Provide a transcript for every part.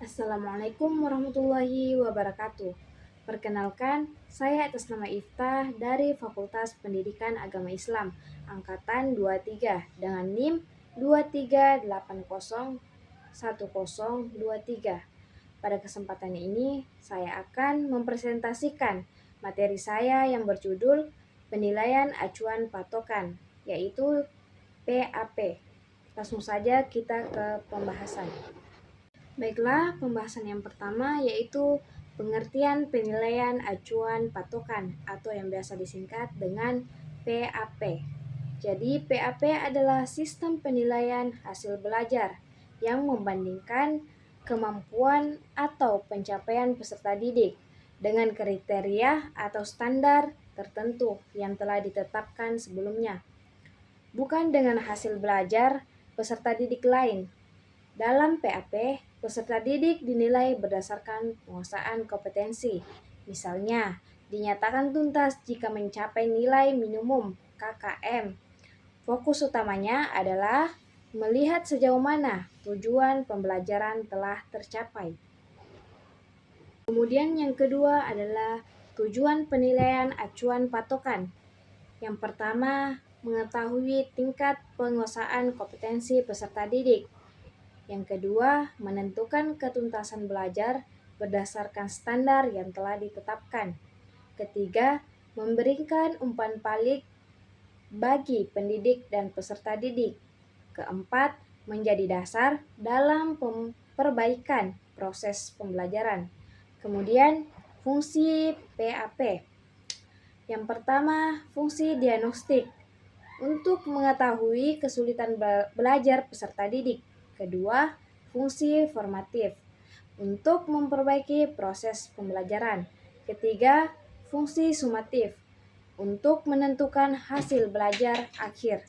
Assalamualaikum warahmatullahi wabarakatuh. Perkenalkan, saya atas nama Iftah dari Fakultas Pendidikan Agama Islam Angkatan 23 dengan NIM 23801023. Pada kesempatan ini, saya akan mempresentasikan materi saya yang berjudul Penilaian Acuan Patokan, yaitu PAP. Langsung saja kita ke pembahasan. Baiklah, pembahasan yang pertama yaitu pengertian penilaian acuan patokan atau yang biasa disingkat dengan PAP. Jadi, PAP adalah sistem penilaian hasil belajar yang membandingkan kemampuan atau pencapaian peserta didik dengan kriteria atau standar tertentu yang telah ditetapkan sebelumnya, bukan dengan hasil belajar peserta didik lain. Dalam PAP, peserta didik dinilai berdasarkan penguasaan kompetensi. Misalnya, dinyatakan tuntas jika mencapai nilai minimum KKM. Fokus utamanya adalah melihat sejauh mana tujuan pembelajaran telah tercapai. Kemudian yang kedua adalah tujuan penilaian acuan patokan. Yang pertama, mengetahui tingkat penguasaan kompetensi peserta didik. Yang kedua, menentukan ketuntasan belajar berdasarkan standar yang telah ditetapkan. Ketiga, memberikan umpan balik bagi pendidik dan peserta didik. Keempat, menjadi dasar dalam perbaikan proses pembelajaran. Kemudian, fungsi PAP. Yang pertama, fungsi diagnostik untuk mengetahui kesulitan belajar peserta didik. Kedua, fungsi formatif untuk memperbaiki proses pembelajaran. Ketiga, fungsi sumatif untuk menentukan hasil belajar akhir.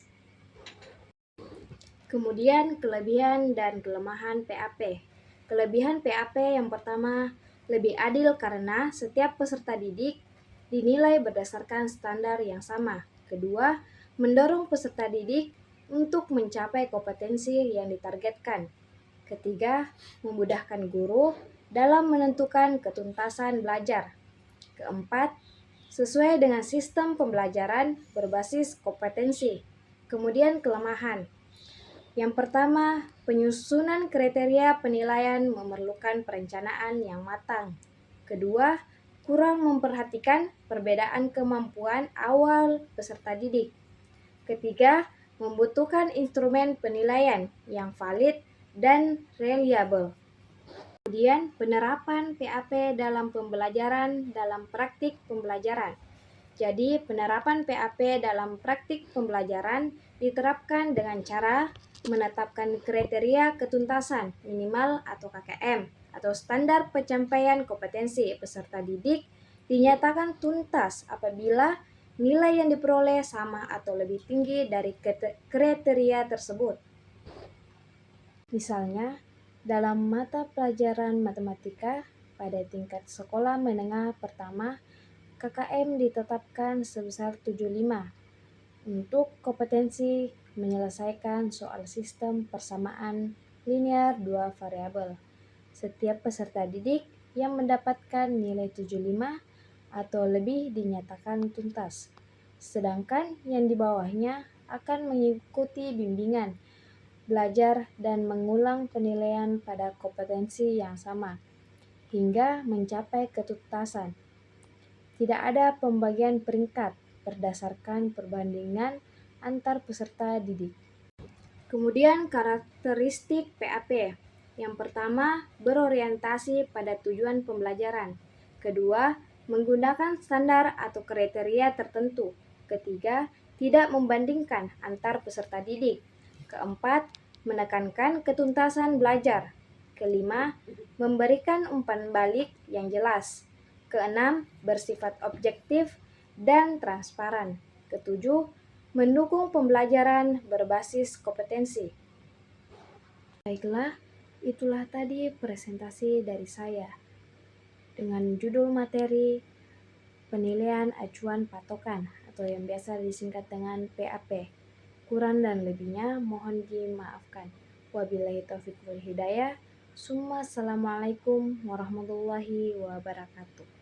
Kemudian kelebihan dan kelemahan PAP. Kelebihan PAP yang pertama, lebih adil karena setiap peserta didik dinilai berdasarkan standar yang sama. Kedua, mendorong peserta didik untuk mencapai kompetensi yang ditargetkan. Ketiga, memudahkan guru dalam menentukan ketuntasan belajar. Keempat, sesuai dengan sistem pembelajaran berbasis kompetensi. Kemudian kelemahan. Yang pertama, penyusunan kriteria penilaian memerlukan perencanaan yang matang. Kedua, kurang memperhatikan perbedaan kemampuan awal peserta didik. Ketiga, membutuhkan instrumen penilaian yang valid dan reliable. Kemudian, penerapan PAP dalam pembelajaran dalam praktik pembelajaran. Jadi, penerapan PAP dalam praktik pembelajaran diterapkan dengan cara menetapkan kriteria ketuntasan minimal atau KKM atau standar pencapaian kompetensi peserta didik dinyatakan tuntas apabila nilai yang diperoleh sama atau lebih tinggi dari kriteria tersebut. Misalnya, dalam mata pelajaran matematika pada tingkat sekolah menengah pertama, KKM ditetapkan sebesar 75 untuk kompetensi menyelesaikan soal sistem persamaan linear dua variabel. Setiap peserta didik yang mendapatkan nilai 75 atau lebih dinyatakan tuntas, sedangkan yang di bawahnya akan mengikuti bimbingan, belajar, dan mengulang penilaian pada kompetensi yang sama, hingga mencapai ketuntasan. Tidak ada pembagian peringkat berdasarkan perbandingan antar peserta didik. Kemudian karakteristik PAP. Yang pertama, berorientasi pada tujuan pembelajaran. Kedua, menggunakan standar atau kriteria tertentu. Ketiga, tidak membandingkan antar peserta didik. Keempat, menekankan ketuntasan belajar. Kelima, memberikan umpan balik yang jelas. Keenam, bersifat objektif dan transparan. Ketujuh, mendukung pembelajaran berbasis kompetensi. Baiklah, itulah tadi presentasi dari saya dengan judul materi penilaian acuan patokan atau yang biasa disingkat dengan PAP. Kurang dan lebihnya mohon dimaafkan. Wabillahi taufiq wal hidayah. Assalamualaikum warahmatullahi wabarakatuh.